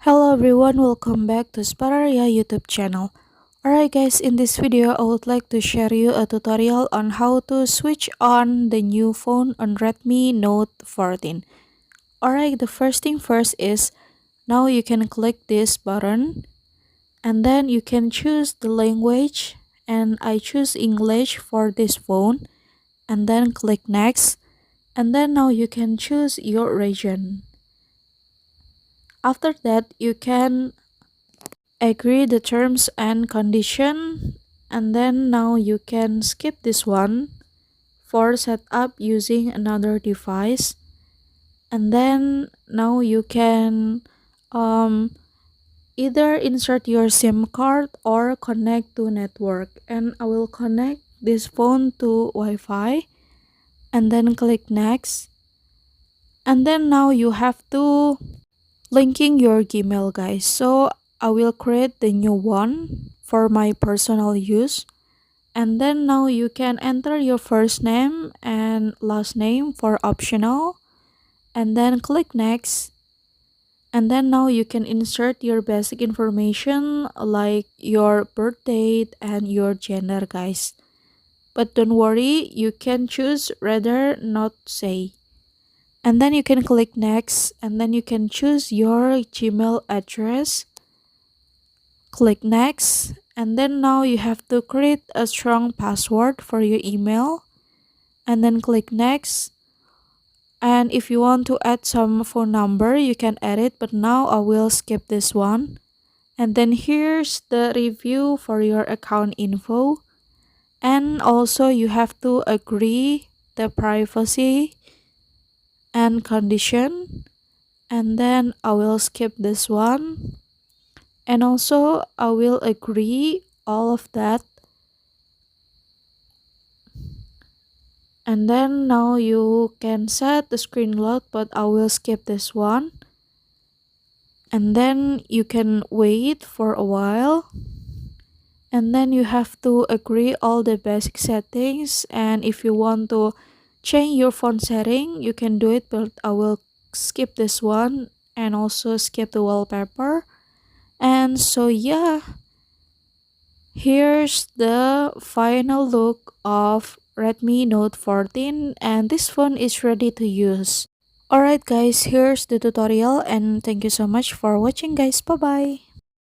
Hello everyone, welcome back to Spararia YouTube channel. Alright guys, in this video I would like to share you a tutorial on how to switch on the new phone on Redmi Note 14. Alright, the first thing first is now you can click this button and then you can choose the language, and I choose English for this phone, and then click next, and then now you can choose your region. After that you can agree the terms and condition, and then now you can skip this one for setup using another device, and then now you can either insert your SIM card or connect to network, and I will connect this phone to Wi-Fi and then click next, and then now you have to linking your Gmail guys. So I will create the new one for my personal use, and then now you can enter your first name and last name for optional, and then click next, and then now you can insert your basic information like your birth date and your gender guys, but don't worry, you can choose rather not say. And then you can click next, and then you can choose your Gmail address, click next, and then now you have to create a strong password for your email, and then click next. And if you want to add some phone number you can add it, but now I will skip this one. And then here's the review for your account info, and also you have to agree the privacy and condition, and then I will skip this one, and also I will agree all of that, and then now you can set the screen lock, but I will skip this one, and then you can wait for a while, and then you have to agree all the basic settings, and if you want to change your phone setting you can do it, but I will skip this one and also skip the wallpaper. And so yeah, here's the final look of Redmi Note 14, and this phone is ready to use. Alright guys, here's the tutorial, and thank you so much for watching guys. Bye bye.